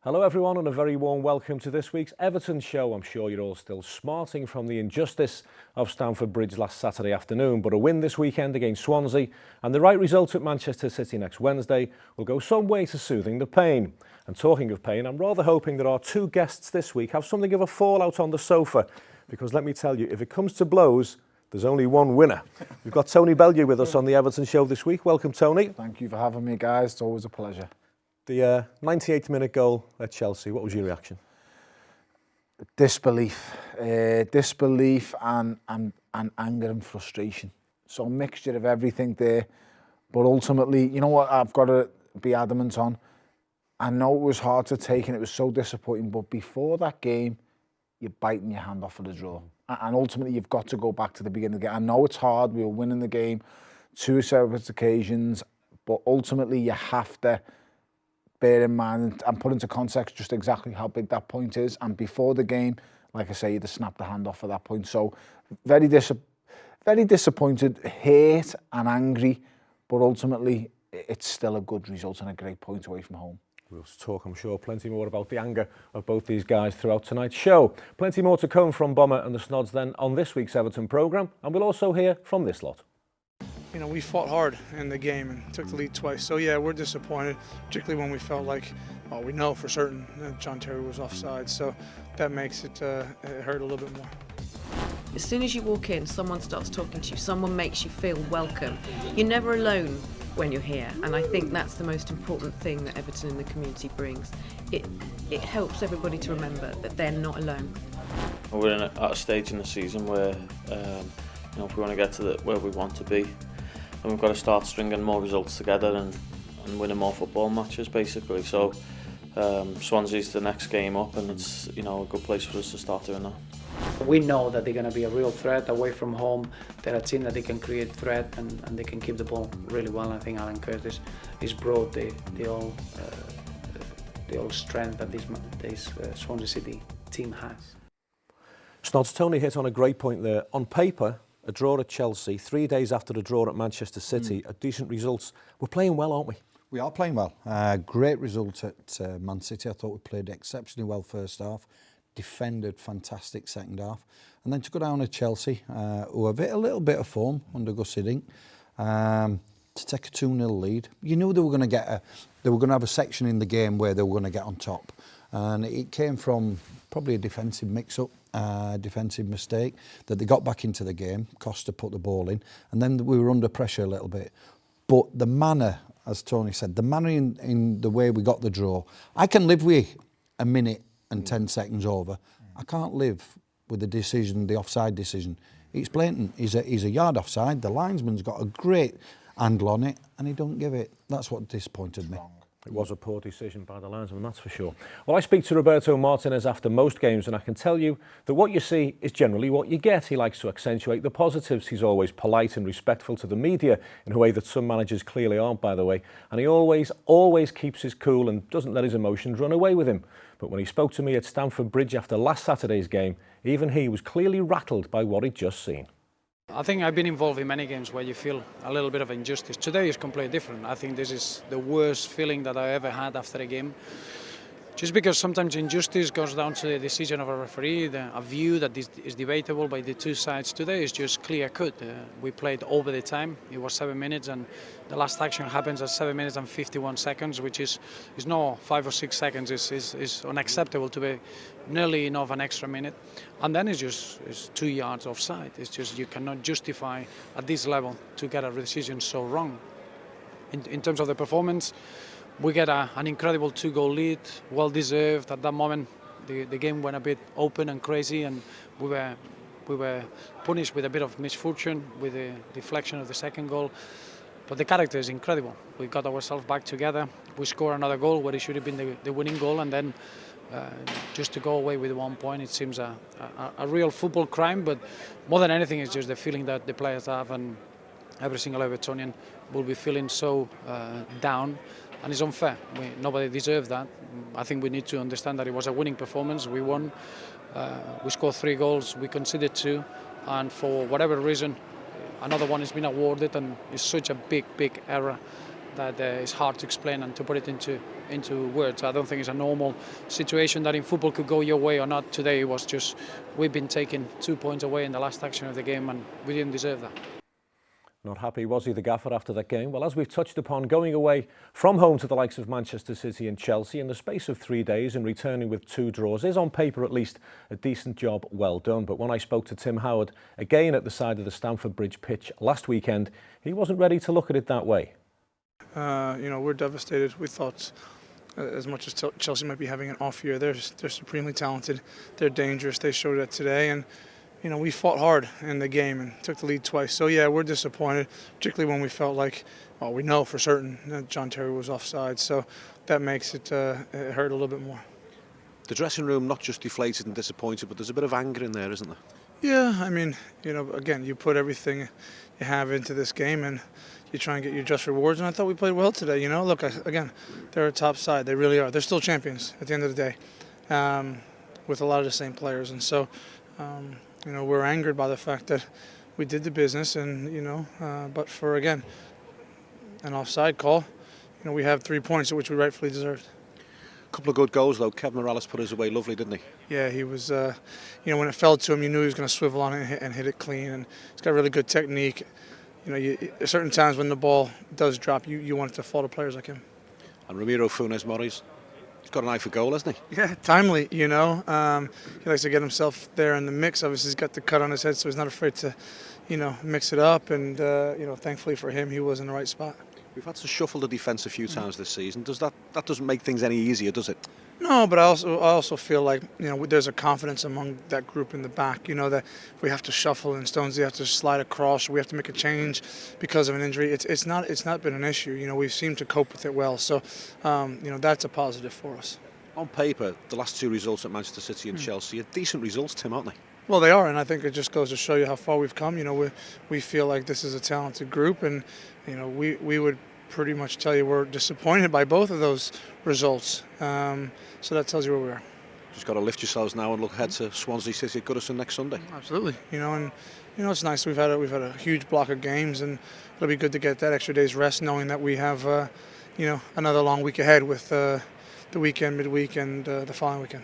Hello everyone and a very warm welcome to this week's Everton Show. I'm sure you're all still smarting from the injustice of Stamford Bridge last Saturday afternoon, but a win this weekend against Swansea and the right result at Manchester City next Wednesday will go some way to soothing the pain. And talking of pain, I'm rather hoping that our two guests this week have something of a fallout on the sofa, because let me tell you, if it comes to blows, there's only one winner. We've got Tony Bellew with us on the Everton Show this week. Welcome, Tony. Thank you for having me, guys. It's always a pleasure. The 98th minute goal at Chelsea, what was your reaction? Disbelief. Disbelief and anger and frustration. So a mixture of everything there. But ultimately, you know what I've got to be adamant on? I know it was hard to take and it was so disappointing, but before that game, you're biting your hand off of the draw. And ultimately, you've got to go back to the beginning of the game. I know it's hard. We were winning the game, two separate occasions, but ultimately, you have to bear in mind and put into context just exactly how big that point is. And before the game, like I say, you'd have snapped the hand off at that point. So very disappointed, hurt and angry, but ultimately it's still a good result and a great point away from home. We'll talk, I'm sure, plenty more about the anger of both these guys throughout tonight's show. Plenty more to come from Bomber and the Snods then on this week's Everton programme, and we'll also hear from this lot. You know, we fought hard in the game and took the lead twice. So yeah, we're disappointed, particularly when we felt like, well, we know for certain that John Terry was offside. So that makes it hurt a little bit more. As soon as you walk in, someone starts talking to you, someone makes you feel welcome. You're never alone when you're here, and I think that's the most important thing that Everton in the community brings. It helps everybody to remember that they're not alone. We're at a stage in the season where, you know, if we want to get to where we want to be, and we've got to start stringing more results together and winning more football matches, basically. So Swansea's the next game up, and it's, you know, a good place for us to start doing that. We know that they're going to be a real threat away from home. They're a team that they can create threat and they can keep the ball really well. I think Alan Curtis has brought the all strength that this Swansea City team has. Snods, Tony hit on a great point there. On paper, a draw at Chelsea, 3 days after the draw at Manchester City, a decent results. We're playing well, aren't we? We are playing well. Great result at Man City. I thought we played exceptionally well first half. Defended fantastic second half, and then to go down to Chelsea, who have hit a little bit of form under Gus Hiddink, to take a 2-0 lead. You knew they were going to have a section in the game where they were going to get on top, and it came from probably a defensive mix-up, defensive mistake that they got back into the game. Costa put the ball in, and then we were under pressure a little bit. But the manner, as Tony said, the manner in the way we got the draw, I can live with a minute and 10 seconds over. I can't live with the decision, the offside decision. It's blatant. He's a yard offside. The linesman's got a great handle on it, and he don't give it. That's what disappointed me. It was a poor decision by the linesman, that's for sure. Well, I speak to Roberto Martinez after most games, and I can tell you that what you see is generally what you get. He likes to accentuate the positives. He's always polite and respectful to the media in a way that some managers clearly aren't, by the way. And he always keeps his cool and doesn't let his emotions run away with him. But when he spoke to me at Stamford Bridge after last Saturday's game, even he was clearly rattled by what he'd just seen. I think I've been involved in many games where you feel a little bit of injustice. Today is completely different. I think this is the worst feeling that I ever had after a game. Just because sometimes injustice goes down to the decision of a referee, a view that is debatable by the two sides. Today is just clear-cut. We played over the time. It was 7 minutes, and the last action happens at 7 minutes and 51 seconds, which is not 5 or 6 seconds. Is unacceptable to be nearly enough an extra minute. And then it's 2 yards offside. It's just you cannot justify at this level to get a decision so wrong. In terms of the performance, we get an incredible 2-goal lead, well deserved. At that moment, the game went a bit open and crazy, and we were punished with a bit of misfortune with the deflection of the second goal. But the character is incredible. We got ourselves back together. We scored another goal where it should have been the winning goal, and then just to go away with 1 point, it seems a real football crime. But more than anything, it's just the feeling that the players have, and every single Evertonian will be feeling so down. And it's unfair. Nobody deserves that. I think we need to understand that it was a winning performance. We won. We scored 3 goals. We conceded 2. And for whatever reason, another one has been awarded, and it's such a big error that is hard to explain and to put it into words. I don't think it's a normal situation that in football could go your way or not. Today it was just we've been taking 2 points away in the last action of the game and we didn't deserve that. Not happy, was he, the gaffer, after that game? Well, as we've touched upon, going away from home to the likes of Manchester City and Chelsea in the space of 3 days and returning with 2 draws is, on paper at least, a decent job well done. But when I spoke to Tim Howard, again at the side of the Stamford Bridge pitch last weekend, he wasn't ready to look at it that way. We're devastated. We thought, as much as Chelsea might be having an off year, they're supremely talented. They're dangerous. They showed that today, and we fought hard in the game and took the lead twice. So yeah, we're disappointed, particularly when we felt like, well, we know for certain that John Terry was offside. So that makes it hurt a little bit more. The dressing room not just deflated and disappointed, but there's a bit of anger in there, isn't there? Yeah, I mean, again, you put everything you have into this game and you try and get your just rewards, and I thought we played well today. Look, again, they're a top side. They really are. They're still champions at the end of the day, with a lot of the same players. And so, we're angered by the fact that we did the business, and but for, again, an offside call, we have 3 points, which we rightfully deserved. A couple of good goals though. Kevin Morales put us away lovely, didn't he? Yeah, he was. When it fell to him, you knew he was going to swivel on it and hit it clean, and he's got really good technique. Certain times when the ball does drop, you want it to fall to players like him. And Ramiro Funes Mori's got an eye for goal, hasn't he? Yeah, timely. He likes to get himself there in the mix. Obviously, he's got the cut on his head, so he's not afraid to, mix it up. And thankfully for him, he was in the right spot. We've had to shuffle the defence a few times this season. That doesn't make things any easier, does it? No, but I also feel like there's a confidence among that group in the back. That if we have to shuffle and Stonesy have to slide across, or we have to make a change because of an injury. It's not been an issue. We've seemed to cope with it well. So that's a positive for us. On paper, the last 2 results at Manchester City and Chelsea are decent results, Tim, aren't they? Well, they are, and I think it just goes to show you how far we've come. We feel like this is a talented group, and we would pretty much tell you we're disappointed by both of those results. So that tells you where we are. Just got to lift yourselves now and look ahead to Swansea City at Goodison next Sunday. Absolutely. It's nice. We've had a huge block of games, and it'll be good to get that extra day's rest, knowing that we have another long week ahead with the weekend, midweek, and the following weekend.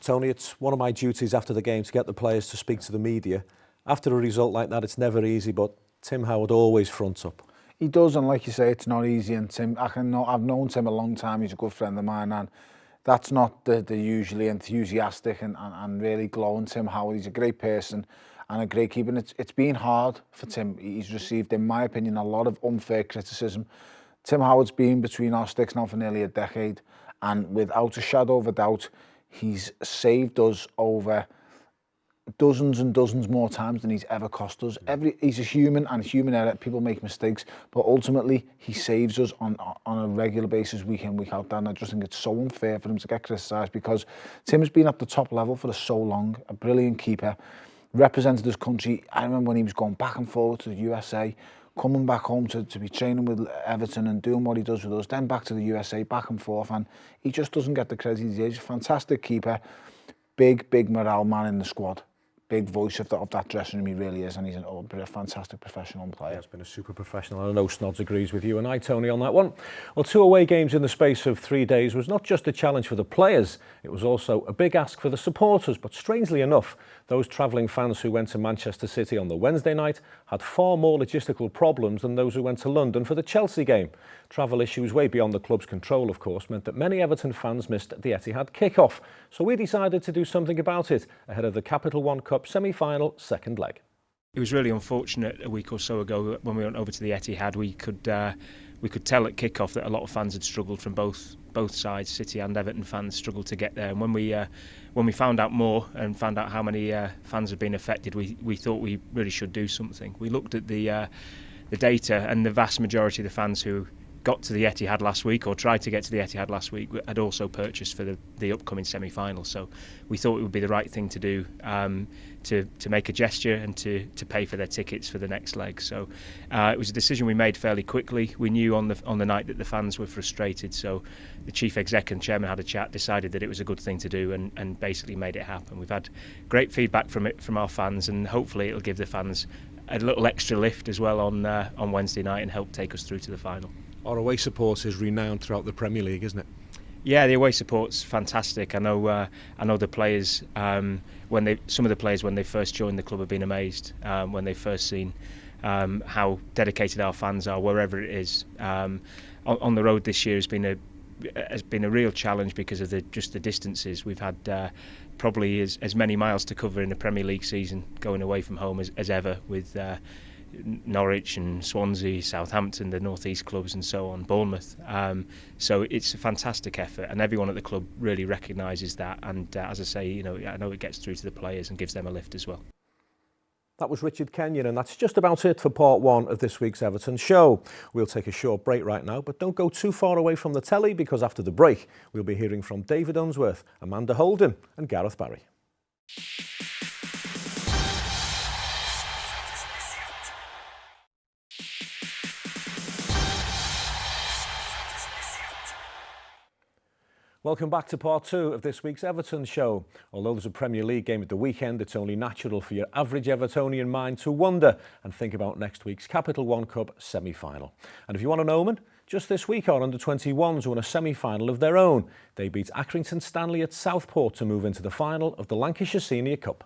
Tony, it's one of my duties after the game to get the players to speak to the media. After a result like that, it's never easy, but Tim Howard always fronts up. He does, and like you say, it's not easy. And Tim, I've known Tim a long time. He's a good friend of mine, and that's not the usually enthusiastic and really glowing Tim Howard. He's a great person and a great keeper. And it's been hard for Tim. He's received, in my opinion, a lot of unfair criticism. Tim Howard's been between our sticks now for nearly a decade, and without a shadow of a doubt, he's saved us over dozens and dozens more times than he's ever cost us. He's a human, and human error, people make mistakes, but ultimately he saves us on a regular basis, week in, week out. And I just think it's so unfair for him to get criticised, because Tim's been at the top level for so long, a brilliant keeper, represented his country. I remember when he was going back and forth to the USA, coming back home to be training with Everton and doing what he does with us, then back to the USA, back and forth, and he just doesn't get the credit he deserves. He's a fantastic keeper, big morale man in the squad. Big voice of that dressing room, he really is, and he's a fantastic professional player. Yeah, he's been a super professional. I know Snods agrees with you and I, Tony, on that one. Well, 2 away games in the space of 3 days was not just a challenge for the players, it was also a big ask for the supporters. But strangely enough, those travelling fans who went to Manchester City on the Wednesday night had far more logistical problems than those who went to London for the Chelsea game. Travel issues way beyond the club's control, of course, meant that many Everton fans missed the Etihad kick-off. So we decided to do something about it ahead of the Capital One Cup semi-final second leg. It was really unfortunate a week or so ago when we went over to the Etihad. We could tell at kick-off that a lot of fans had struggled from both sides. City and Everton fans struggled to get there. And when we found out more and found out how many fans had been affected, we thought we really should do something. We looked at the data, and the vast majority of the fans who got to the Etihad last week or tried to get to the Etihad last week had also purchased for the upcoming semi-final. So we thought it would be the right thing to do, to make a gesture and to pay for their tickets for the next leg. So it was a decision we made fairly quickly. We knew on the night that the fans were frustrated, so the chief exec and chairman had a chat, decided that it was a good thing to do, and basically made it happen. We've had great feedback from our fans, and hopefully it'll give the fans a little extra lift as well on Wednesday night and helped take us through to the final. Our away support is renowned throughout the Premier League, isn't it? Yeah, the away support's fantastic. I know the players when they first joined the club have been amazed when they've first seen how dedicated our fans are wherever it is. On the road this year has been a real challenge because of the distances. We've had probably as many miles to cover in a Premier League season going away from home as ever, with Norwich and Swansea, Southampton, the North East clubs and so on, Bournemouth. So it's a fantastic effort, and everyone at the club really recognises that. And as I say, I know it gets through to the players and gives them a lift as well. That was Richard Kenyon, and that's just about it for part one of this week's Everton Show. We'll take a short break right now, but don't go too far away from the telly, because after the break, we'll be hearing from David Unsworth, Amanda Holden and Gareth Barry. Welcome back to part two of this week's Everton Show. Although there's a Premier League game at the weekend, it's only natural for your average Evertonian mind to wonder and think about next week's Capital One Cup semi-final. And if you want an omen, just this week our under-21s won a semi-final of their own. They beat Accrington Stanley at Southport to move into the final of the Lancashire Senior Cup.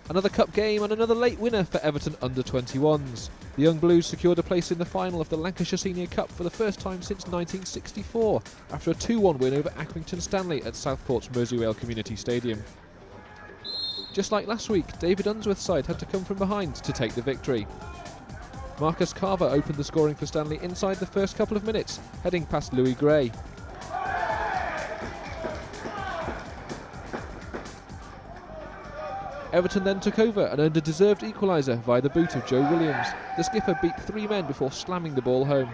Another cup game and another late winner for Everton under-21s. The Young Blues secured a place in the final of the Lancashire Senior Cup for the first time since 1964, after a 2-1 win over Accrington Stanley at Southport's Merseyrail Community Stadium. Just like last week, David Unsworth's side had to come from behind to take the victory. Marcus Carver opened the scoring for Stanley inside the first couple of minutes, heading past Louis Gray. Everton then took over and earned a deserved equaliser via the boot of Joe Williams. The skipper beat 3 men before slamming the ball home.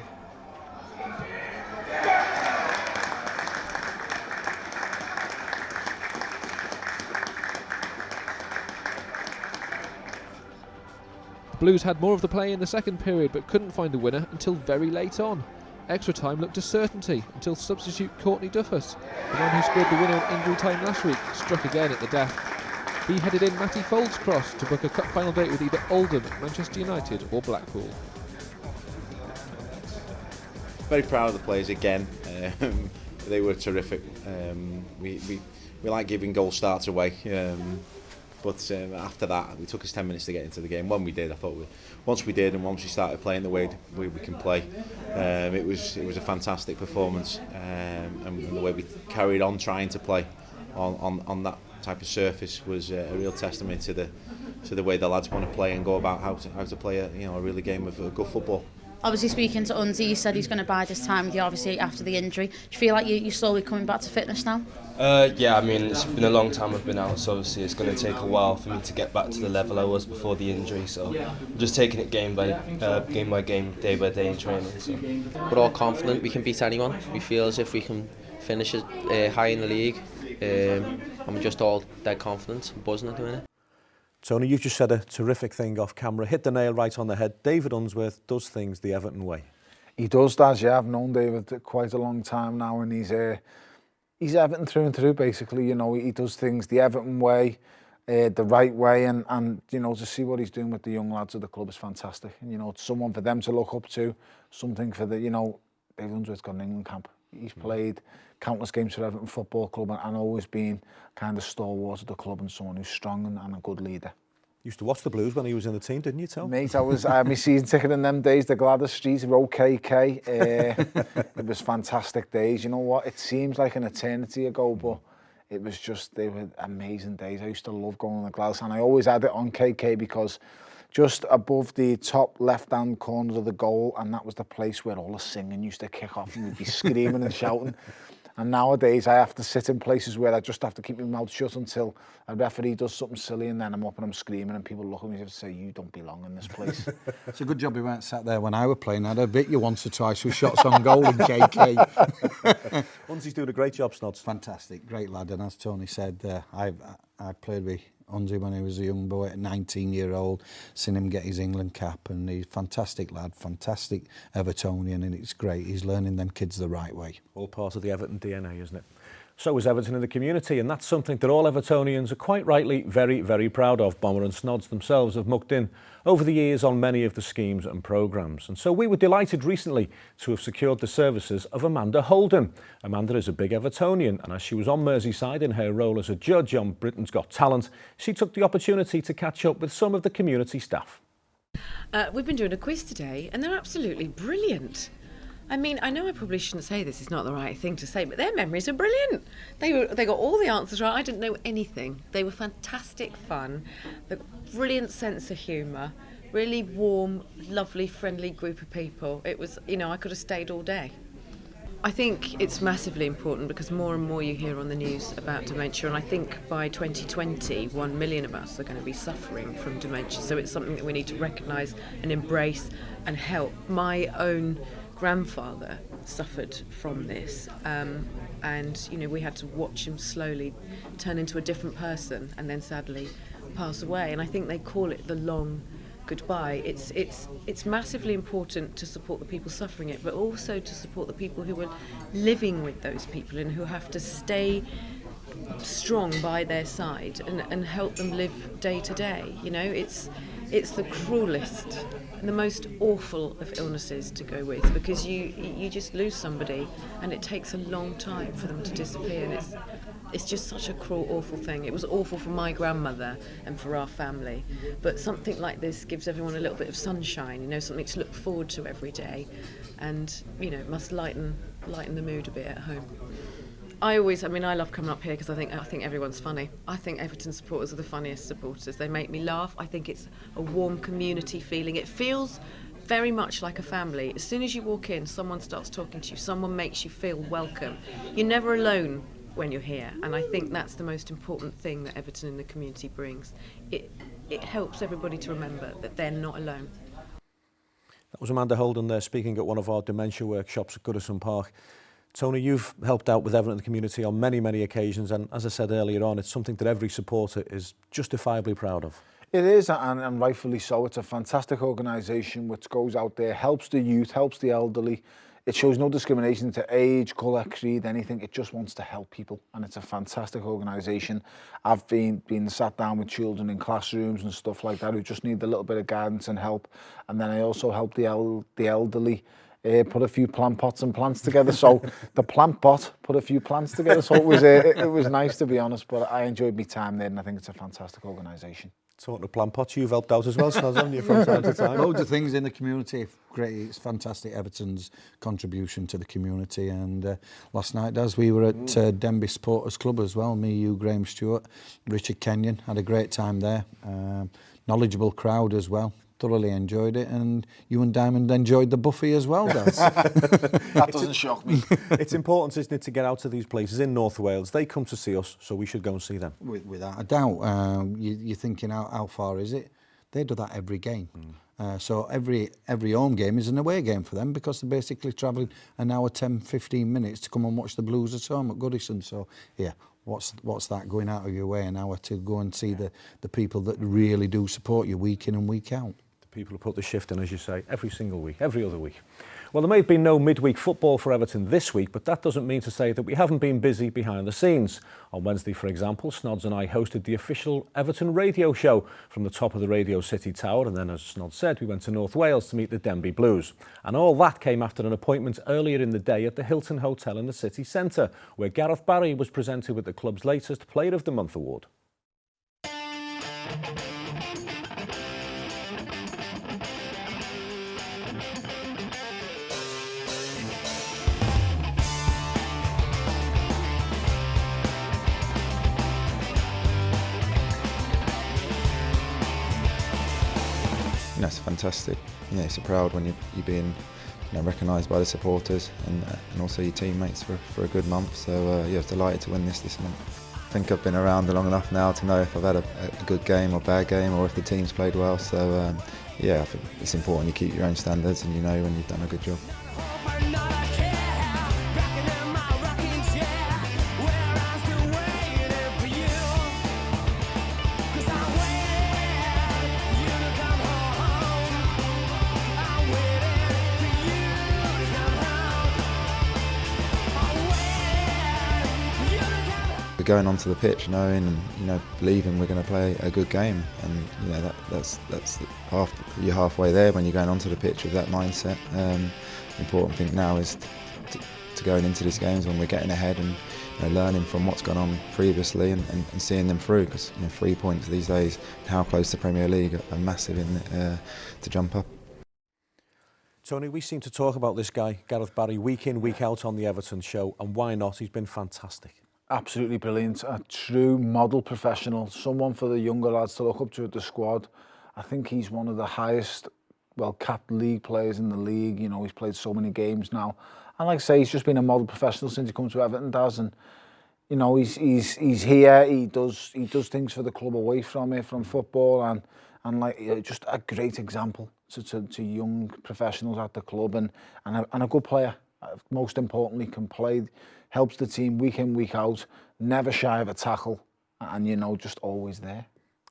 The Blues had more of the play in the second period but couldn't find the winner until very late on. Extra time looked a certainty until substitute Courtney Duffus, the man who scored the winner in injury time last week, struck again at the death. He headed in Matty Folds' cross to book a cup final date with either Oldham, Manchester United or Blackpool. Very proud of the players again. They were terrific. We like giving goal starts away, but after that, it took us 10 minutes to get into the game. When we did, I thought once we started playing the way we can play, it was a fantastic performance, and the way we carried on trying to play on that type of surface was a real testament to the way the lads want to play and go about how to play a really game of good football. Obviously, speaking to Unzi, he said he's going to bide his time with you, obviously, after the injury. Do you feel like you're slowly coming back to fitness now? Yeah, I mean, it's been a long time I've been out, so obviously it's going to take a while for me to get back to the level I was before the injury, so I'm just taking it game by game, day by day in training. So. We're all confident we can beat anyone. We feel as if we can finish high in the league. I'm just all dead confident and buzzing at the minute. Tony, you just said a terrific thing off camera. Hit the nail right on the head. David Unsworth does things the Everton way. He does, Daz, yeah. I've known David quite a long time now, and he's Everton through and through, basically. He does things the Everton way, the right way, and to see what he's doing with the young lads of the club is fantastic. And, it's someone for them to look up to, something for David Unsworth's got an England camp. He's played countless games for Everton Football Club and always been kind of stalwart of the club and someone who's strong and a good leader. Used to watch the Blues when he was in the team, didn't you, Tom? Mate, I had my season ticket in them days, the Gladys Street, Road KK. It was fantastic days. You know what? It seems like an eternity ago, but it was they were amazing days. I used to love going on the Gladys, and I always had it on KK because just above the top left-hand corner of the goal, and that was the place where all the singing used to kick off, and we'd be screaming and shouting. And nowadays, I have to sit in places where I just have to keep my mouth shut until a referee does something silly, and then I'm up and I'm screaming, and people look at me and say, "You don't belong in this place." It's a good job we weren't sat there when I were playing. I'd have bit you once or twice with shots on goal in KK. Unzi's doing a great job, Snods. Fantastic, great lad. And as Tony said, I've played with Onzi when he was a young boy, at 19-year-old, seen him get his England cap, and he's a fantastic lad, fantastic Evertonian, and it's great. He's learning them kids the right way. All part of the Everton DNA, isn't it? So is Everton in the community, and that's something that all Evertonians are quite rightly very, very proud of. Bomber and Snods themselves have mucked in over the years on many of the schemes and programmes. And so we were delighted recently to have secured the services of Amanda Holden. Amanda is a big Evertonian, and as she was on Merseyside in her role as a judge on Britain's Got Talent, she took the opportunity to catch up with some of the community staff. We've been doing a quiz today, and they're absolutely brilliant. I mean, I know I probably shouldn't say this, it's not the right thing to say, but their memories are brilliant. They got all the answers right. I didn't know anything. They were fantastic fun, the brilliant sense of humour, really warm, lovely, friendly group of people. It was, you know, I could have stayed all day. I think it's massively important because more and more you hear on the news about dementia, and I think by 2020, 1 million of us are going to be suffering from dementia. So it's something that we need to recognise and embrace and help. My own grandfather suffered from this, and you know, we had to watch him slowly turn into a different person and then sadly pass away. And I think they call it the long goodbye. It's massively important to support the people suffering it, but also to support the people who are living with those people and who have to stay strong by their side and help them live day to day. You know, it's the cruelest and the most awful of illnesses to go with, because you just lose somebody and it takes a long time for them to disappear, and it's just such a cruel, awful thing. It was awful for my grandmother and for our family, but something like this gives everyone a little bit of sunshine, you know, something to look forward to every day, and you know, must lighten the mood a bit at home. I love coming up here because I think everyone's funny. I think Everton supporters are the funniest supporters. They make me laugh. I think it's a warm community feeling. It feels very much like a family. As soon as you walk in, someone starts talking to you. Someone makes you feel welcome. You're never alone when you're here, and I think that's the most important thing that Everton in the community brings. It helps everybody to remember that they're not alone. That was Amanda Holden there speaking at one of our dementia workshops at Goodison Park. Tony, you've helped out with Everton in the community on many, many occasions, and as I said earlier on, it's something that every supporter is justifiably proud of. It is, and rightfully so. It's a fantastic organisation which goes out there, helps the youth, helps the elderly. It shows no discrimination to age, colour, creed, anything. It just wants to help people, and it's a fantastic organisation. I've been sat down with children in classrooms and stuff like that who just need a little bit of guidance and help, and then I also help the elderly. Put a few plant pots and plants together. So the plant pot put a few plants together. So it was nice, to be honest. But I enjoyed my time there, and I think it's a fantastic organisation. Talking of plant pots, you've helped out as well, Snods, haven't you, from time to time? Loads of things in the community. Great, it's fantastic. Everton's contribution to the community. And last night, as we were at Denby Supporters Club as well, me, you, Graeme, Stewart, Richard Kenyon, had a great time there. Knowledgeable crowd as well. Thoroughly enjoyed it, and you and Diamond enjoyed the buffet as well, Daz. That doesn't shock me. It's important, isn't it, to get out to these places in North Wales. They come to see us, so we should go and see them. Without a doubt. You're thinking, how far is it? They do that every game. So every home game is an away game for them, because they're basically travelling an hour, 10, 15 minutes to come and watch the Blues at home at Goodison. So, yeah. What's that, going out of your way an hour to go and see the people that really do support you week in and week out? The people who put the shift in, as you say, every single week, every other week. Well, there may have been no midweek football for Everton this week, but that doesn't mean to say that we haven't been busy behind the scenes. On Wednesday, for example, Snods and I hosted the official Everton radio show from the top of the Radio City Tower, and then, as Snods said, we went to North Wales to meet the Denby Blues. And all that came after an appointment earlier in the day at the Hilton Hotel in the city centre, where Gareth Barry was presented with the club's latest Player of the Month award. You know, it's fantastic. You know, it's a proud when you're being, you know, recognised by the supporters and also your teammates for a good month. So yeah, I was delighted to win this month. I think I've been around long enough now to know if I've had a good game or bad game, or if the team's played well. So yeah, I think it's important you keep your own standards and you know when you've done a good job. We're going onto the pitch knowing and believing we're going to play a good game, and that's you're halfway there when you're going onto the pitch with that mindset. The important thing now is to going into these games when we're getting ahead and learning from what's gone on previously and seeing them through, because 3 points these days, how close to Premier League, are massive to jump up. Tony, we seem to talk about this guy, Gareth Barry, week in, week out on the Everton Show, and why not? He's been fantastic. Absolutely brilliant. A true model professional, someone for the younger lads to look up to at the squad. I think he's one of the highest, capped league players in the league. He's played so many games now. And like I say, he's just been a model professional since he come to Everton, and he's here. He does things for the club away from it, from football, and just a great example to young professionals at the club, and a good player. Most importantly, can play, helps the team week in, week out, never shy of a tackle, and just always there.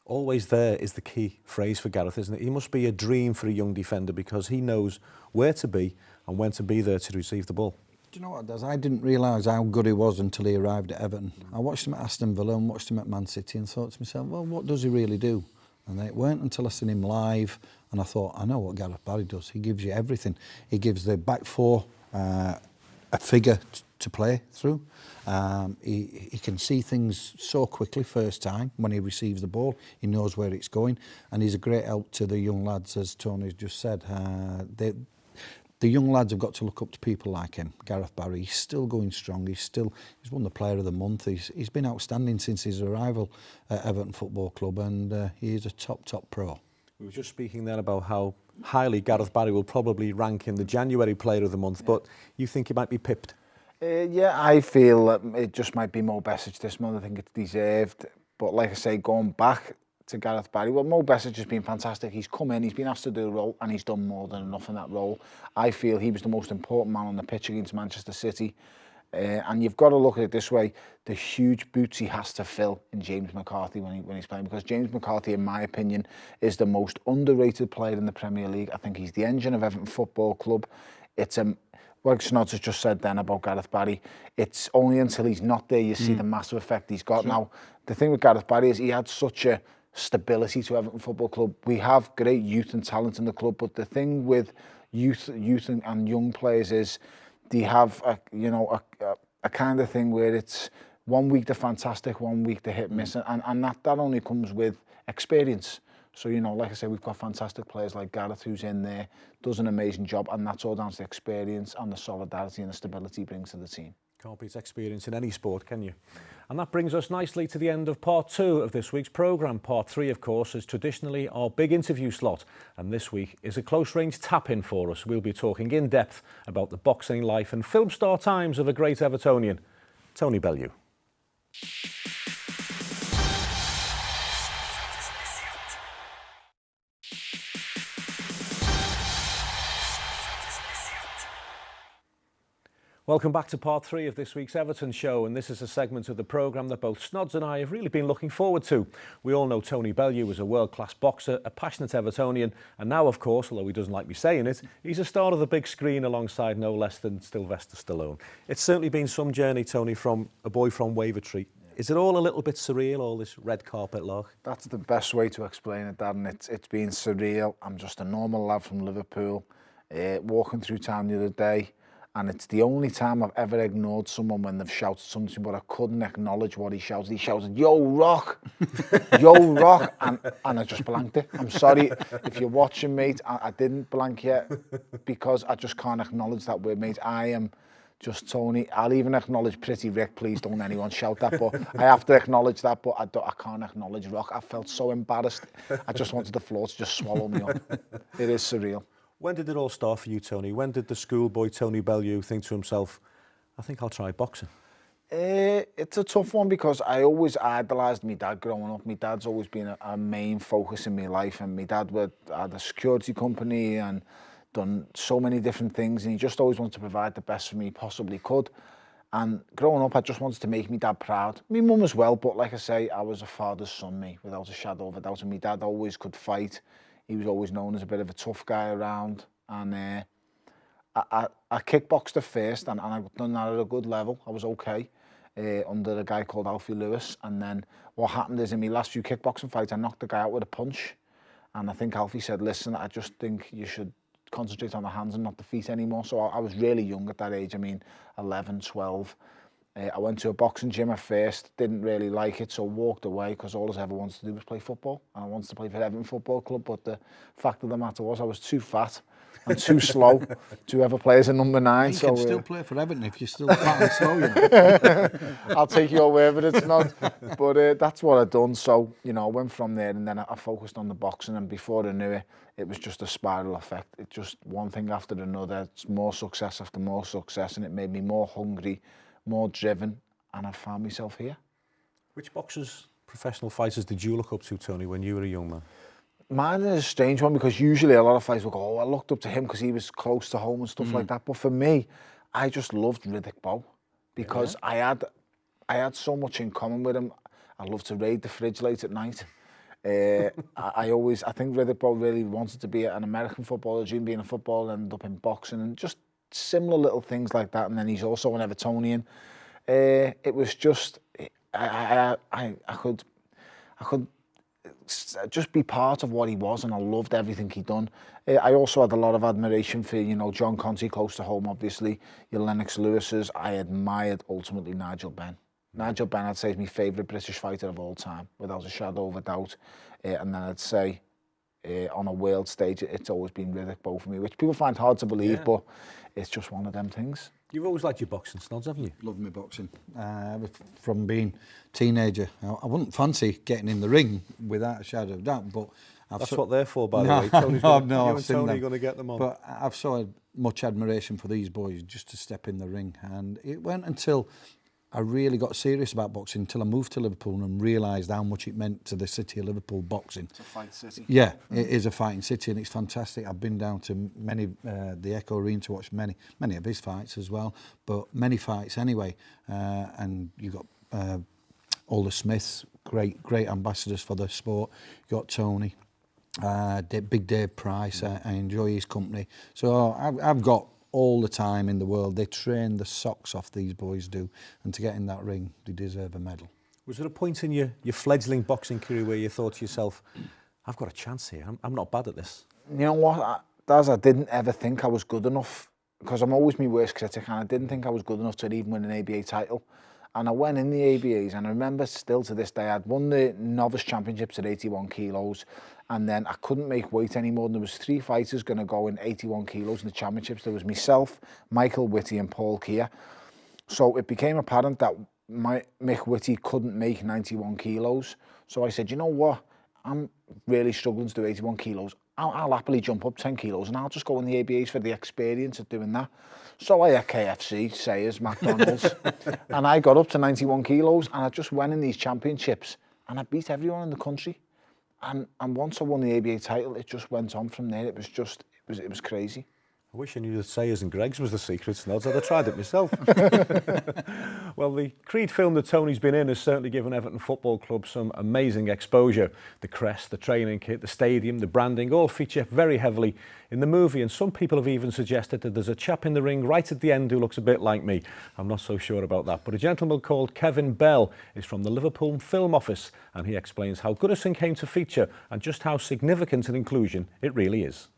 Always there is the key phrase for Gareth, isn't it? He must be a dream for a young defender, because he knows where to be and when to be there to receive the ball. Do you know what, Des? I didn't realise how good he was until he arrived at Everton. I watched him at Aston Villa and watched him at Man City and thought to myself, well, what does he really do? And it weren't until I seen him live and I thought, I know what Gareth Barry does. He gives you everything. He gives the back four a figure to play through. He can see things so quickly first time when he receives the ball. He knows where it's going, and he's a great help to the young lads, as Tony's just said. The young lads have got to look up to people like him. Gareth Barry, he's still going strong. He's won the Player of the Month. He's been outstanding since his arrival at Everton Football Club, and he is a top pro. We were just speaking then about how highly Gareth Barry will probably rank in the January Player of the Month, but you think he might be pipped? Yeah, I feel it just might be Mo Besic this month. I think it's deserved. But like I say, going back to Gareth Barry, well, Mo Besic has been fantastic. He's come in, he's been asked to do a role, and he's done more than enough in that role. I feel he was the most important man on the pitch against Manchester City. And you've got to look at it this way, the huge boots he has to fill in James McCarthy when he's playing, because James McCarthy, in my opinion, is the most underrated player in the Premier League. I think he's the engine of Everton Football Club. It's like Snods has just said then about Gareth Barry, it's only until he's not there you see the massive effect he's got. Sure. Now, the thing with Gareth Barry is he had such a stability to Everton Football Club. We have great youth and talent in the club, but the thing with youth and young players is they have a kind of thing where it's 1 week they're fantastic, 1 week they're hit miss, and that only comes with experience. So, like I say, we've got fantastic players like Gareth, who's in there, does an amazing job, and that's all down to the experience and the solidarity and the stability he brings to the team. Can't beat experience in any sport, can you? And that brings us nicely to the end of part 2 of this week's programme. Part 3, of course, is traditionally our big interview slot, and this week is a close-range tap-in for us. We'll be talking in depth about the boxing life and film star times of a great Evertonian, Tony Bellew. Welcome back to part 3 of this week's Everton Show, and this is a segment of the programme that both Snods and I have really been looking forward to. We all know Tony Bellew is a world-class boxer, a passionate Evertonian, and now, of course, although he doesn't like me saying it, he's a star of the big screen alongside no less than Sylvester Stallone. It's certainly been some journey, Tony, from a boy from Wavertree. Is it all a little bit surreal, all this red carpet lark? That's the best way to explain it, Darren. It's been surreal. I'm just a normal lad from Liverpool, walking through town the other day, and it's the only time I've ever ignored someone when they've shouted something, but I couldn't acknowledge what he shouted. He shouted, "Yo, Rock!" "Yo, Rock!" And I just blanked it. I'm sorry if you're watching, mate. I didn't blank yet because I just can't acknowledge that word, mate. I am just Tony. I'll even acknowledge Pretty Rick. Please don't anyone shout that, but I have to acknowledge that, but I can't acknowledge Rock. I felt so embarrassed. I just wanted the floor to just swallow me up. It is surreal. When did it all start for you, Tony? When did the schoolboy Tony Bellew think to himself, I think I'll try boxing? It's a tough one because I always idolised my dad growing up. My dad's always been a main focus in my life, and my dad had a security company and done so many different things, and he just always wanted to provide the best for me he possibly could. And growing up, I just wanted to make my dad proud. My mum as well, but like I say, I was a father's son, me, without a shadow of a doubt. And my dad always could fight. He was always known as a bit of a tough guy around, and I kickboxed at first, and I've done that at a good level. I was okay. under a guy called Alfie Lewis, and then what happened is in my last few kickboxing fights I knocked the guy out with a punch, and I think Alfie said, listen, I just think you should concentrate on the hands and not the feet anymore. So I was really young at that age, I mean 11, 12. I went to a boxing gym at first, didn't really like it, so walked away because all I ever wanted to do was play football. And I wanted to play for Everton Football Club, but the fact of the matter was I was too fat and too slow to ever play as a number 9. You so can still play for Everton if you're still fat and slow, you know. I'll take your word for it, it's not. But that's what I'd done. So, you know, I went from there and then I focused on the boxing, and before I knew it, it was just a spiral effect. It just one thing after another, it's more success after more success, and it made me more hungry, more driven, and I found myself here. Which boxers, professional fighters did you look up to, Tony, when you were a young man? Mine is a strange one because usually a lot of fighters will go, oh, I looked up to him because he was close to home and stuff like that. But for me, I just loved Riddick Bowe because I had so much in common with him. I loved to raid the fridge late at night. I think Riddick Bowe really wanted to be an American footballer, dreamed being a footballer, ended up in boxing, and just similar little things like that. And then he's also an Evertonian. It was just, I could just be part of what he was, and I loved everything he'd done. I also had a lot of admiration for, you know, John Conte, close to home, obviously, your Lennox Lewis's. I admired, ultimately, Nigel Benn. Nigel Benn, I'd say, is my favourite British fighter of all time, without a shadow of a doubt. And then I'd say, on a world stage, it's always been Riddick Bowe for me, which people find hard to believe, but it's just one of them things. You've always liked your boxing, Snods, haven't you? Love me boxing. From being a teenager, I wouldn't fancy getting in the ring without a shadow of doubt, but that's what they're for, by the way. Tony's you and Tony are going to get them on. But I've so much admiration for these boys just to step in the ring, and it went until I really got serious about boxing until I moved to Liverpool and realised how much it meant to the city of Liverpool, boxing. It's a fight city. Yeah, it is a fighting city, and it's fantastic. I've been down to many, the Echo Arena to watch many of his fights as well, but many fights anyway. And you've got all the Smiths, great ambassadors for the sport. You've got Tony, Big Dave Price, I enjoy his company. So I've got all the time in the world. They train the socks off, these boys do, and to get in that ring, they deserve a medal. Was there a point in your fledgling boxing career where you thought to yourself, I've got a chance here, I'm not bad at this? You know what, Daz, I didn't ever think I was good enough, because I'm always my worst critic, and I didn't think I was good enough to even win an ABA title. And I went in the ABAs, and I remember still to this day, I'd won the novice championships at 81 kilos, and then I couldn't make weight anymore. And there was 3 fighters going to go in 81 kilos in the championships. There was myself, Michael Whitty and Paul Keir. So it became apparent that Mick Whitty couldn't make 91 kilos. So I said, you know what? I'm really struggling to do 81 kilos. I'll happily jump up 10 kilos and I'll just go in the ABAs for the experience of doing that. So I had KFC, Sayers, McDonald's, and I got up to 91 kilos, and I just went in these championships and I beat everyone in the country. And once I won the ABA title, it just went on from there. It was crazy. I wish I knew that Sayers and Greggs was the secret, Snods. I'd have tried it myself. Well, the Creed film that Tony's been in has certainly given Everton Football Club some amazing exposure. The crest, the training kit, the stadium, the branding all feature very heavily in the movie, and some people have even suggested that there's a chap in the ring right at the end who looks a bit like me. I'm not so sure about that, but a gentleman called Kevin Bell is from the Liverpool Film Office, and he explains how Goodison came to feature and just how significant an inclusion it really is.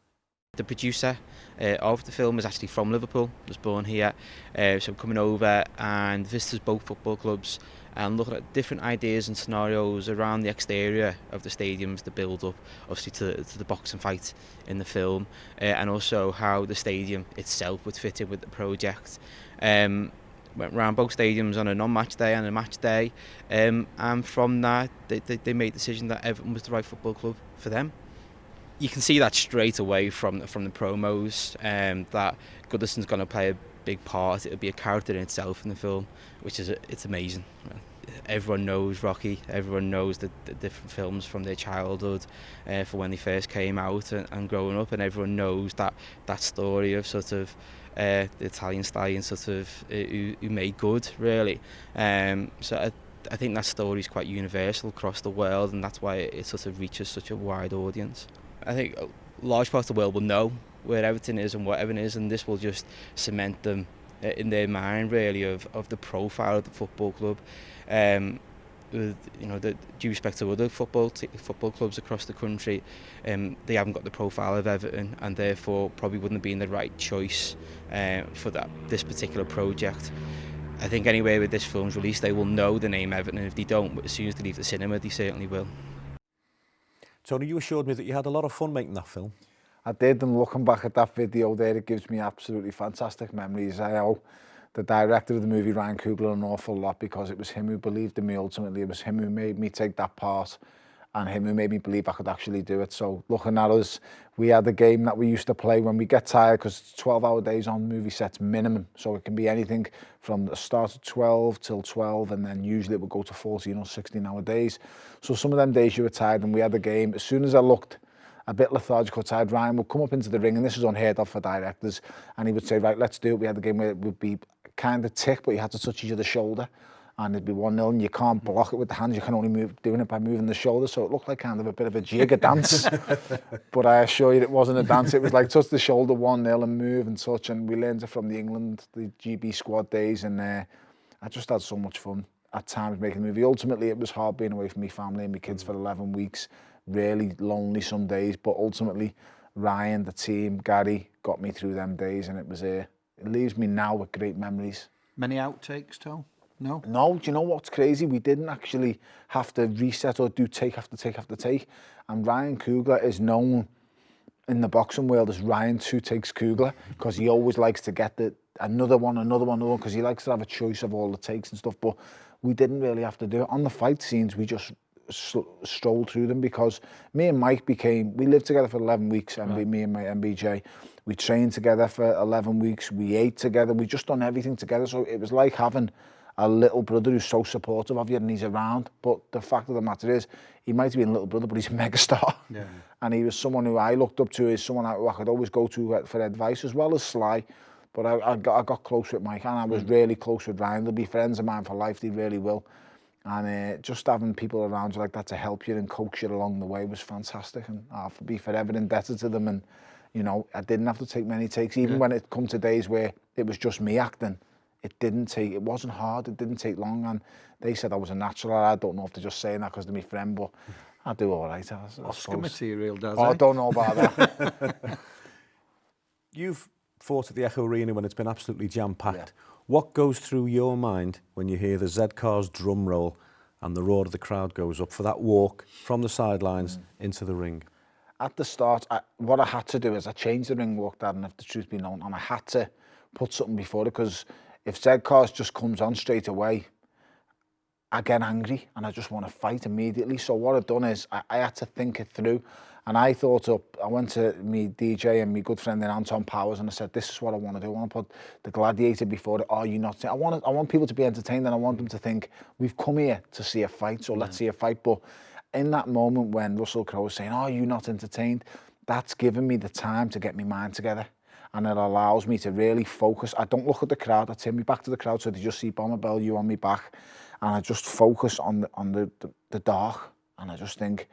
The producer of the film is actually from Liverpool, was born here, so I'm coming over and visited both football clubs and looking at different ideas and scenarios around the exterior of the stadiums, the build-up, obviously to the boxing fight in the film, and also how the stadium itself would fit in with the project. Went around both stadiums on a non-match day and a match day, and from that they made the decision that Everton was the right football club for them. You can see that straight away from the promos, that Goodison's going to play a big part. It'll be a character in itself in the film, which is it's amazing. Everyone knows Rocky. Everyone knows the different films from their childhood, for when they first came out and growing up, and everyone knows that story of sort of the Italian stallion, sort of who made good, really. So I think that story is quite universal across the world, and that's why it sort of reaches such a wide audience. I think a large part of the world will know where Everton is and what Everton is, and this will just cement them in their mind really of the profile of the football club. With the due respect to other football clubs across the country, they haven't got the profile of Everton, and therefore probably wouldn't have been the right choice for this particular project. I think anyway with this film's release they will know the name Everton, and if they don't, as soon as they leave the cinema they certainly will. Tony, you assured me that you had a lot of fun making that film. I did, and looking back at that video there, it gives me absolutely fantastic memories. I owe the director of the movie, Ryan Coogler, an awful lot, because it was him who believed in me ultimately. It was him who made me take that part, and him who made me believe I could actually do it. So looking at us, we had a game that we used to play when we get tired, because it's 12-hour days on movie sets minimum. So it can be anything from the start of 12 till 12, and then usually it would go to 14 or 16-hour days. So some of them days you were tired, and we had a game. As soon as I looked a bit lethargic or tired, Ryan would come up into the ring, and this is unheard of for directors, and he would say, right, let's do it. We had a game where it would be kind of tick, but you had to touch each other's shoulder, and it'd be 1-0, and you can't block it with the hands, you can only doing it by moving the shoulder, so it looked like kind of a bit of a jig, a dance. But I assure you it wasn't a dance, it was like touch the shoulder, 1-0, and move and touch, and we learned it from the GB squad days, and I just had so much fun at times making the movie. Ultimately, it was hard being away from my family and my kids for 11 weeks, really lonely some days, but ultimately Ryan, the team, Gary got me through them days, and it leaves me now with great memories. Many outtakes, Tom? No? No, do you know what's crazy? We didn't actually have to reset or do take after take after take, and Ryan Coogler is known in the boxing world as Ryan 2 Takes Coogler, because he always likes to get another one, because he likes to have a choice of all the takes and stuff, but we didn't really have to do it. On the fight scenes, we just strolled through them, because me and Mike we lived together for 11 weeks, and me and my MBJ, we trained together for 11 weeks, we ate together, we just done everything together, so it was like having a little brother who's so supportive of you and he's around. But the fact of the matter is, he might have been a little brother, but he's a megastar. Yeah. And he was someone who I looked up to, is someone who I could always go to for advice, as well as Sly. But I got close with Mike, and I was really close with Ryan. They'll be friends of mine for life, they really will. And just having people around you like that to help you and coax you along the way was fantastic, and I'll be forever indebted to them. And I didn't have to take many takes, even when it come to days where it was just me acting. It wasn't hard, it didn't take long, and they said I was a natural. I don't know if they're just saying that because they're my friend, but I do all right. Oscar material, does I don't know about that. You've fought at the Echo Arena when it's been absolutely jam-packed. Yeah. What goes through your mind when you hear the Z-Cars drum roll and the roar of the crowd goes up for that walk from the sidelines into the ring? At the start, what I had to do is I changed the ring walk, Darren, if the truth be known, and I had to put something before it, because if Z-Cars just comes on straight away, I get angry and I just want to fight immediately. So what I've done is I had to think it through, and I went to me DJ and my good friend then Anton Powers, and I said, this is what I want to do. I want to put the Gladiator before it. Are you not? I want people to be entertained, and I want them to think, we've come here to see a fight, so let's see a fight. But in that moment when Russell Crowe was saying, are you not entertained? That's given me the time to get my mind together. And it allows me to really focus. I don't look at the crowd, I turn me back to the crowd so they just see Bomber Bellew on me back, and I just focus on the dark, and I just think,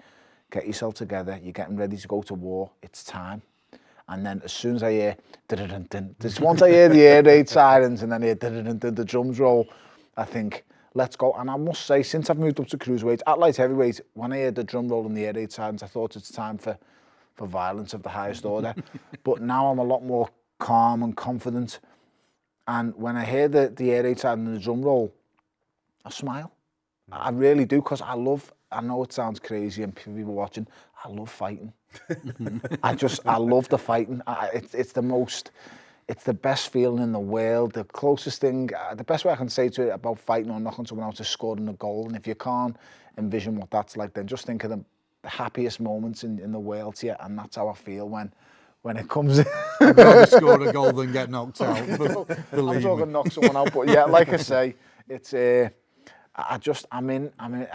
get yourself together, you're getting ready to go to war, it's time. And then as soon as I hear once I hear the air raid sirens and then I hear the drums roll, I think, let's go. And I must say, since I've moved up to cruiserweight, at light heavyweight, when I heard the drum roll and the air raid sirens, I thought it's time for violence of the highest order. But now I'm a lot more calm and confident. And when I hear the air raid siren and the drum roll, I smile. I really do, because I know it sounds crazy and people watching, I love fighting. I love the fighting. It's the best feeling in the world. The closest thing, the best way I can say to it about fighting or knocking someone out is scoring a goal. And if you can't envision what that's like, then just think of the happiest moments in the world to you, and that's how I feel when it comes in. I'd rather score a goal than get knocked out. I'm talking knock someone out, but yeah, like I say, it's I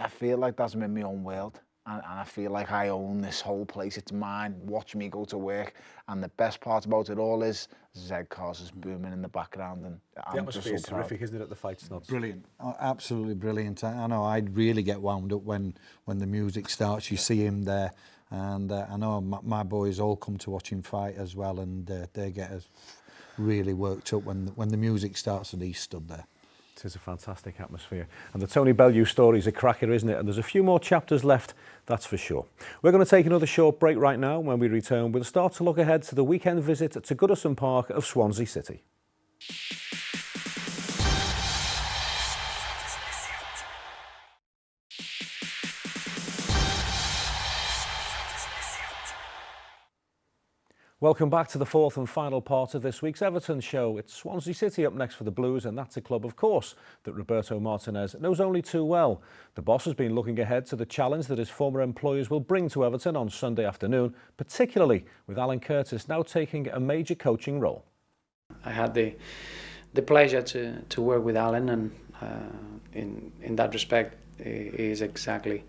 feel like that's in my own world, and I feel like I own this whole place. It's mine. Watch me go to work, and the best part about it all is Z-Cars is booming in the background, and the atmosphere is terrific, isn't it, at the fight, Snods? Brilliant, absolutely brilliant. I know I'd really get wound up when the music starts. You see him there, and I know my boys all come to watch him fight as well, and they get really worked up when the music starts and he's stood there. It is a fantastic atmosphere. And the Tony Bellew story is a cracker, isn't it? And there's a few more chapters left, that's for sure. We're going to take another short break right now. When we return, we'll start to look ahead to the weekend visit to Goodison Park of Swansea City. Welcome back to the fourth and final part of this week's Everton Show. It's Swansea City up next for the Blues, and that's a club, of course, that Roberto Martinez knows only too well. The boss has been looking ahead to the challenge that his former employers will bring to Everton on Sunday afternoon, particularly with Alan Curtis now taking a major coaching role. I had the pleasure to work with Alan, and in that respect, he is exactly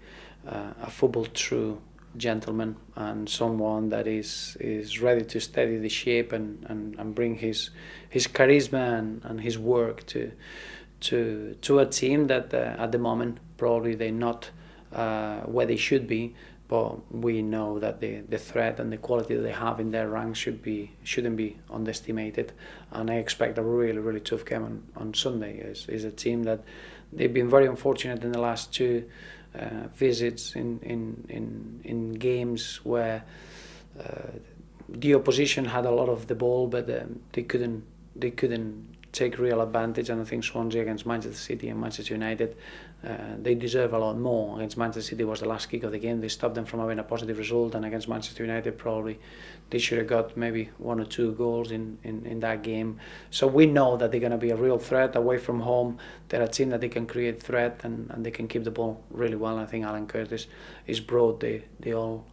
a football true gentleman and someone that is ready to steady the ship and bring his charisma and his work to a team that at the moment probably they're not where they should be, but we know that the threat and the quality that they have in their ranks shouldn't be underestimated, and I expect a really tough game on Sunday. Is a team that they've been very unfortunate in the last two visits in games where the opposition had a lot of the ball, but they couldn't take real advantage. And I think Swansea against Manchester City and Manchester United, they deserve a lot more. Against Manchester City was the last kick of the game. They stopped them from having a positive result, and against Manchester United probably they should have got maybe 1 or 2 goals in that game. So we know that they're going to be a real threat away from home. They're a team that they can create threat and they can keep the ball really well. I think Alan Curtis is brought the all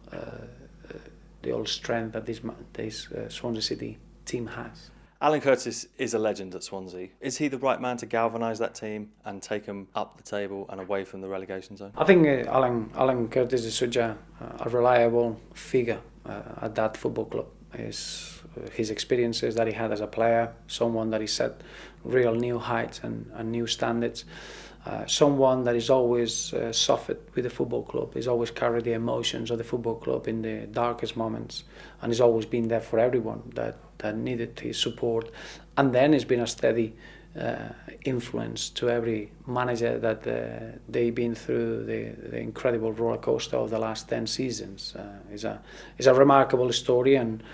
strength that this Swansea City team has. Alan Curtis is a legend at Swansea. Is he the right man to galvanise that team and take them up the table and away from the relegation zone? I think Alan Curtis is such a reliable figure at that football club. His experiences that he had as a player, someone that he set real new heights and new standards, someone that is always suffered with the football club. He's always carried the emotions of the football club in the darkest moments, and he's always been there for everyone that needed his support. And then he's been a steady influence to every manager that they've been through the incredible roller coaster of the last 10 seasons. It's a remarkable story, and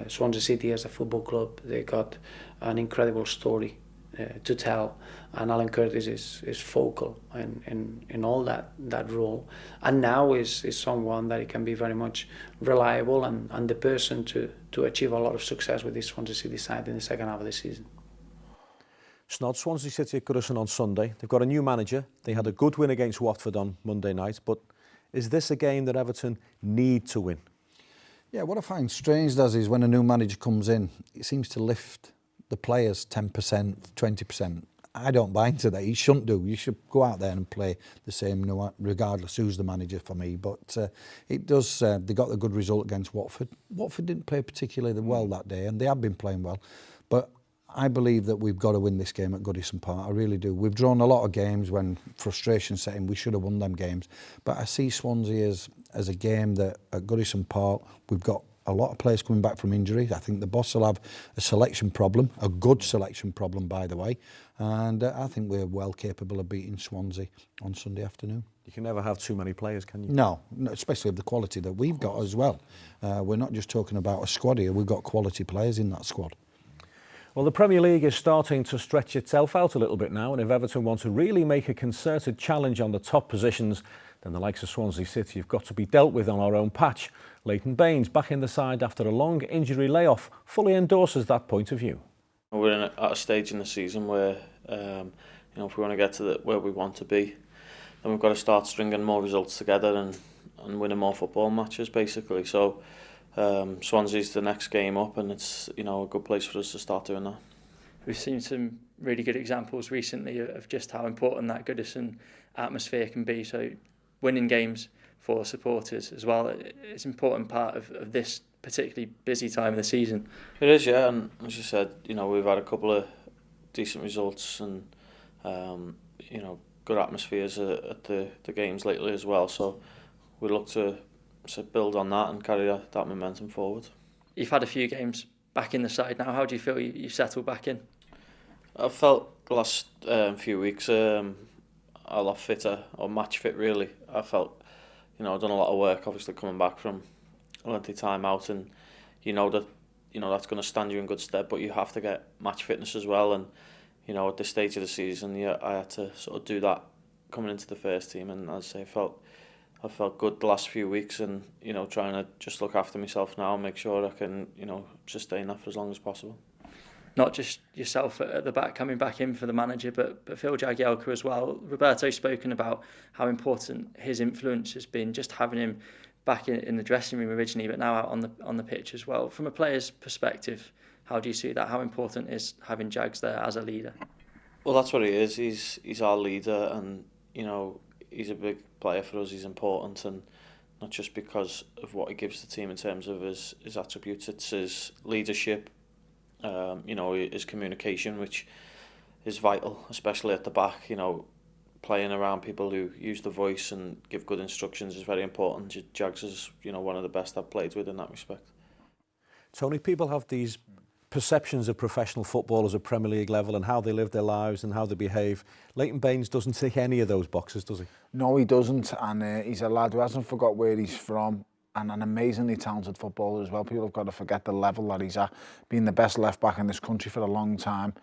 Swansea City as a football club, they got an incredible story to tell, and Alan Curtis is focal in all that role, and now is someone that he can be very much reliable and the person to achieve a lot of success with this Swansea City side in the second half of the season. Snods, Swansea City at Goodison on Sunday. They've got a new manager. They had a good win against Watford on Monday night, but is this a game that Everton need to win? Yeah, what I find strange does is when a new manager comes in, it seems to lift the players 10%, 20%. I don't buy into that. You shouldn't do. You should go out there and play the same, regardless who's the manager for me. But it does. They got a good result against Watford. Watford didn't play particularly well that day, and they have been playing well. But I believe that we've got to win this game at Goodison Park. I really do. We've drawn a lot of games when frustration set in. We should have won them games. But I see Swansea as a game that at Goodison Park we've got a lot of players coming back from injury. I think the boss will have a selection problem, a good selection problem, by the way. And I think we're well capable of beating Swansea on Sunday afternoon. You can never have too many players, can you? No, especially of the quality that we've got as well. We're not just talking about a squad here. We've got quality players in that squad. Well, the Premier League is starting to stretch itself out a little bit now, and if Everton want to really make a concerted challenge on the top positions, then the likes of Swansea City have got to be dealt with on our own patch. Leighton Baines, back in the side after a long injury layoff, fully endorses that point of view. We're at a stage in the season where, if we want to get to where we want to be, then we've got to start stringing more results together and winning more football matches, basically. So Swansea's the next game up, and it's a good place for us to start doing that. We've seen some really good examples recently of just how important that Goodison atmosphere can be. So winning games for supporters as well, it's an important part of this particularly busy time of the season. It is, yeah, and as you said, we've had a couple of decent results and good atmospheres at the games lately as well. So we look to build on that and carry that momentum forward. You've had a few games back in the side now. How do you feel you've settled back in? I felt the last few weeks a lot fitter, or match fit really. I felt, I've done a lot of work, obviously coming back from a lengthy time out, and that's going to stand you in good stead, but you have to get match fitness as well. And at this stage of the season, I had to sort of do that coming into the first team, and as I say, I felt good the last few weeks, and trying to just look after myself now and make sure I can sustain that for as long as possible. Not just yourself at the back coming back in for the manager, but Phil Jagielka as well. Roberto's spoken about how important his influence has been, just having him back in the dressing room originally, but now out on the pitch as well. From a player's perspective, how do you see that? How important is having Jags there as a leader? Well, that's what he is. He's our leader, and he's a big player for us. He's important, and not just because of what he gives the team in terms of his attributes. It's his leadership, his communication, which is vital, especially at the back. Playing around people who use the voice and give good instructions is very important. Jags is, one of the best I've played with in that respect. Tony, people have these perceptions of professional footballers at Premier League level and how they live their lives and how they behave. Leighton Baines doesn't tick any of those boxes, does he? No, he doesn't, and he's a lad who hasn't forgot where he's from, and an amazingly talented footballer as well. People have got to forget the level that he's at, being the best left back in this country for a long time,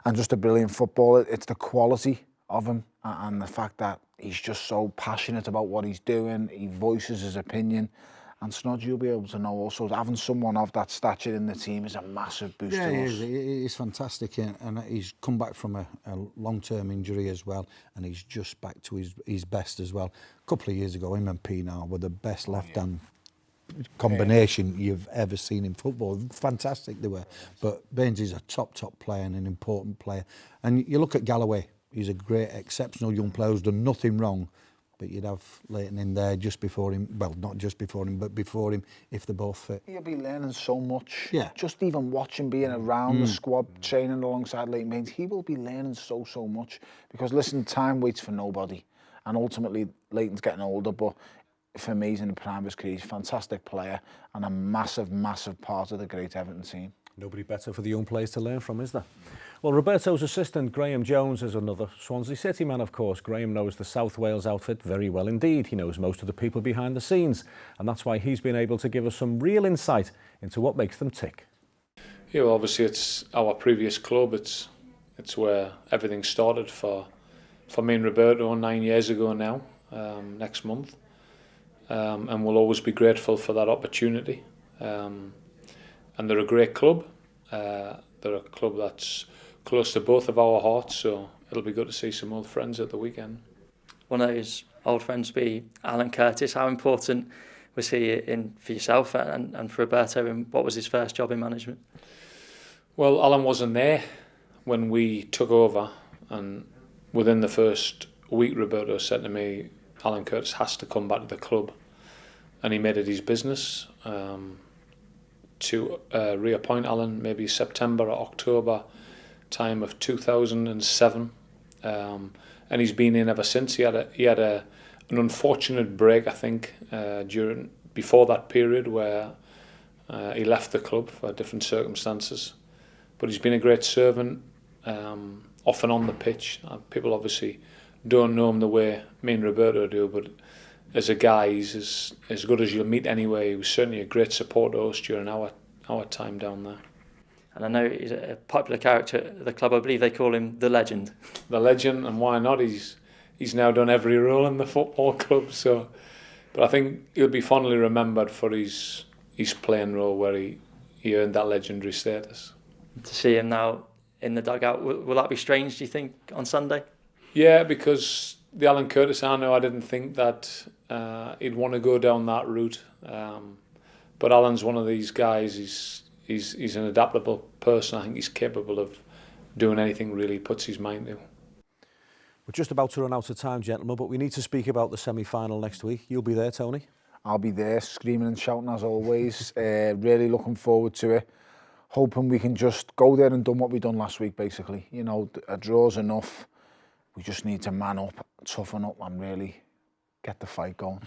and just a brilliant footballer. It's the quality of him and the fact that he's just so passionate about what he's doing. He voices his opinion. And Snods, you'll be able to know also, having someone of that stature in the team is a massive boost to us. He's fantastic, and he's come back from a long-term injury as well, and he's just back to his best as well. A couple of years ago, him and Pinar were the best left-hand combination you've ever seen in football. Fantastic they were. But Baines is a top player and an important player. And you look at Galloway, he's a great, exceptional young player who's done nothing wrong. But you'd have Leighton in there just before him. Well, not just before him, but before him, if they're both fit. He'll be learning so much. Yeah. Just even watching, being around the squad, training alongside Leighton Baines, he will be learning so much. Because listen, time waits for nobody. And ultimately, Leighton's getting older, but for me, he's in the prime of his career. He's a fantastic player and a massive part of the great Everton team. Nobody better for the young players to learn from, is there? Well, Roberto's assistant, Graeme Jones, is another Swansea City man, of course. Graeme knows the South Wales outfit very well indeed. He knows most of the people behind the scenes, and that's why he's been able to give us some real insight into what makes them tick. Yeah, well, obviously it's our previous club. It's where everything started for me and Roberto 9 years ago now, next month. And we'll always be grateful for that opportunity. And they're a great club. They're a club that's close to both of our hearts, so it'll be good to see some old friends at the weekend. One of those old friends be Alan Curtis. How important was he for yourself and for Roberto, and what was his first job in management? Well, Alan wasn't there when we took over, and within the first week Roberto said to me, Alan Curtis has to come back to the club, and he made it his business to reappoint Alan maybe September or October time of 2007, and he's been in ever since. He had an unfortunate break, I think, before that period where he left the club for different circumstances, but he's been a great servant off and on the pitch. People obviously don't know him the way me and Roberto do, but as a guy, he's as good as you'll meet anyway. He was certainly a great support to us during our time down there. And I know he's a popular character at the club. I believe they call him the legend. The legend, and why not? He's now done every role in the football club. So, but I think he'll be fondly remembered for his playing role where he earned that legendary status. To see him now in the dugout, will that be strange, do you think, on Sunday? Yeah, because the Alan Curtis I know, I didn't think that he'd want to go down that route. But Alan's one of these guys. He's an adaptable person. I think he's capable of doing anything really he puts his mind to. We're just about to run out of time, gentlemen, but we need to speak about the semi-final next week. You'll be there, Tony? I'll be there, screaming and shouting as always. Really looking forward to it. Hoping we can just go there and done what we done last week, basically. You know, a draw's enough. We just need to man up, toughen up, and really get the fight going.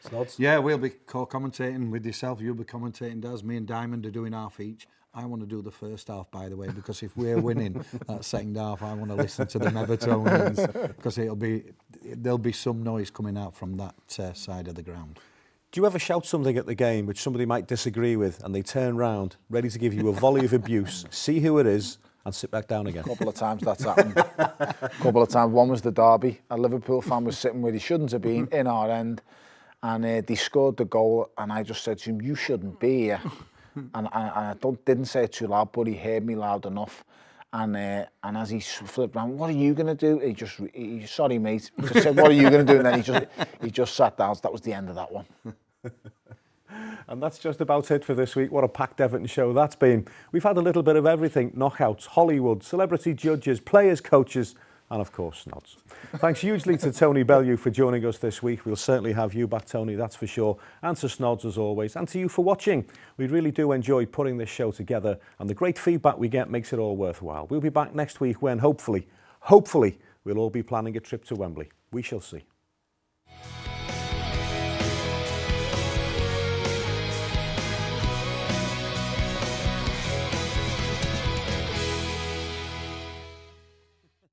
Snods? Yeah, we'll be co-commentating with yourself. You'll be commentating, Daz. Me and Diamond are doing half each. I want to do the first half, by the way, because if we're winning that second half, I want to listen to them Evertonians, because there'll be some noise coming out from that side of the ground. Do you ever shout something at the game which somebody might disagree with, and they turn round, ready to give you a volley of abuse, see who it is, and sit back down again? A couple of times that's happened. A couple of times. One was the derby. A Liverpool fan was sitting where he shouldn't have been, in our end, and they scored the goal, and I just said to him, "You shouldn't be here." And I didn't say it too loud, but he heard me loud enough. And as he flipped around, "What are you going to do?" He sorry mate, he said, "What are you going to do?" And then he just sat down. So that was the end of that one. And that's just about it for this week. What a packed Everton show that's been. We've had a little bit of everything: knockouts, Hollywood, celebrity judges, players, coaches, and of course, Snods. Thanks hugely to Tony Bellew for joining us this week. We'll certainly have you back, Tony, that's for sure. And to Snods as always, and to you for watching. We really do enjoy putting this show together, and the great feedback we get makes it all worthwhile. We'll be back next week when hopefully we'll all be planning a trip to Wembley. We shall see.